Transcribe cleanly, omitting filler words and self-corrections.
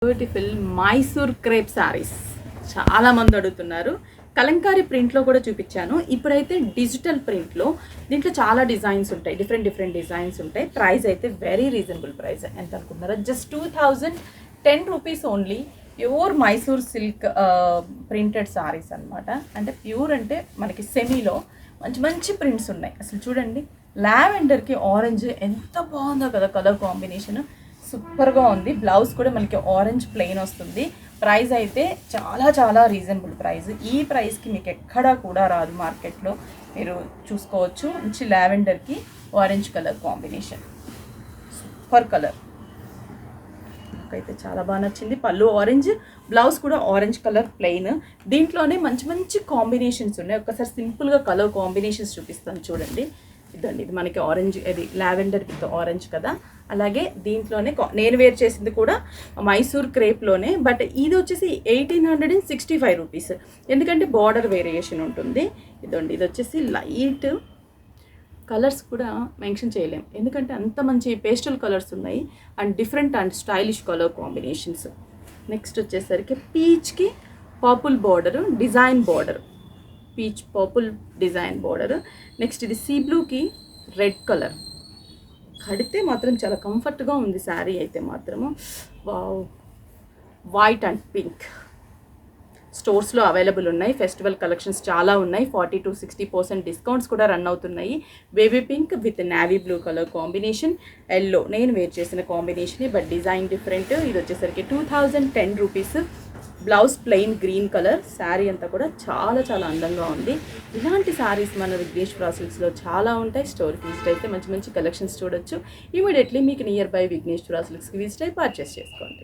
Beautiful Mysore crepe saris చాలా మంది అడుగుతున్నారు. కలంకారీ ప్రింట్లో కూడా చూపించాను. ఇప్పుడైతే డిజిటల్ ప్రింట్లో దీంట్లో చాలా డిజైన్స్ ఉంటాయి, డిఫరెంట్ డిజైన్స్ ఉంటాయి. ప్రైస్ అయితే వెరీ రీజనబుల్ ప్రైస్. ఎంత అనుకుంటున్నారా? Just 2010 rupees only. Pure Mysore silk printed saris అనమాట. అంటే ప్యూర్ అంటే మనకి సెమీలో మంచి ప్రింట్స్ ఉన్నాయి. అసలు చూడండి, లావెండర్కి ఆరెంజ్ ఎంత బాగుందో కదా కలర్ కాంబినేషన్, సూపర్గా ఉంది. బ్లౌజ్ కూడా మనకి ఆరెంజ్ ప్లెయిన్ వస్తుంది. ప్రైస్ అయితే చాలా రీజనబుల్ ప్రైస్. ఈ ప్రైస్కి మీకు ఎక్కడా కూడా రాదు మార్కెట్లో. మీరు చూసుకోవచ్చు. మంచి లావెండర్కి orange colour combination, super colour. నాకైతే చాలా బాగా నచ్చింది. పళ్ళు ఆరెంజ్, బ్లౌజ్ కూడా ఆరెంజ్ కలర్ ప్లెయిన్. దీంట్లోనే మంచి కాంబినేషన్స్ ఉన్నాయి. ఒక్కసారి సింపుల్గా కలర్ కాంబినేషన్స్ చూపిస్తాను చూడండి. ఇదండి, ఇది మనకి ఆరెంజ్, ఇది లావెండర్ విత్ ఆరెంజ్ కదా. అలాగే దీంట్లోనే నేను వేర్ చేసింది కూడా మైసూర్ క్రేప్లోనే, బట్ ఇది వచ్చేసి 1865 రూపీస్. ఎందుకంటే బార్డర్ వేరియేషన్ ఉంటుంది. ఇదండి, ఇది వచ్చేసి లైట్ కలర్స్ కూడా మెన్షన్ చేయలేం, ఎందుకంటే అంత మంచి పేస్టల్ కలర్స్ ఉన్నాయి and different and stylish colour combinations. Next వచ్చేసరికి పీచ్కి purple border, design border, peach purple design border. Next ఇది సీ బ్లూకి రెడ్ కలర్. కడితే మాత్రం చాలా కంఫర్ట్గా ఉంది శారీ అయితే మాత్రము. వావ్, వైట్ అండ్ పింక్ స్టోర్స్లో అవైలబుల్ ఉన్నాయి. ఫెస్టివల్ కలెక్షన్స్ చాలా ఉన్నాయి. 40 to 60% డిస్కౌంట్స్ కూడా రన్ అవుతున్నాయి. Baby pink with navy blue colour combination, yellow నేను వేర్ చేసిన కాంబినేషనే, బట్ డిజైన్ డిఫరెంట్. ఇది వచ్చేసరికి 2010 rupees. Blouse plain green colour. Sari అంతా కూడా చాలా అందంగా ఉంది. ఇలాంటి శారీస్ మన విఘ్నేశ్వర సిల్క్స్లో చాలా ఉంటాయి. స్టోర్కి విజిట్ అయితే మంచి కలెక్షన్స్ చూడొచ్చు. ఇమీడియట్లీ మీకు నియర్ బై విఘ్నేశ్వర సిల్క్స్కి విజిట్ అయి పర్చేస్ చేసుకోండి.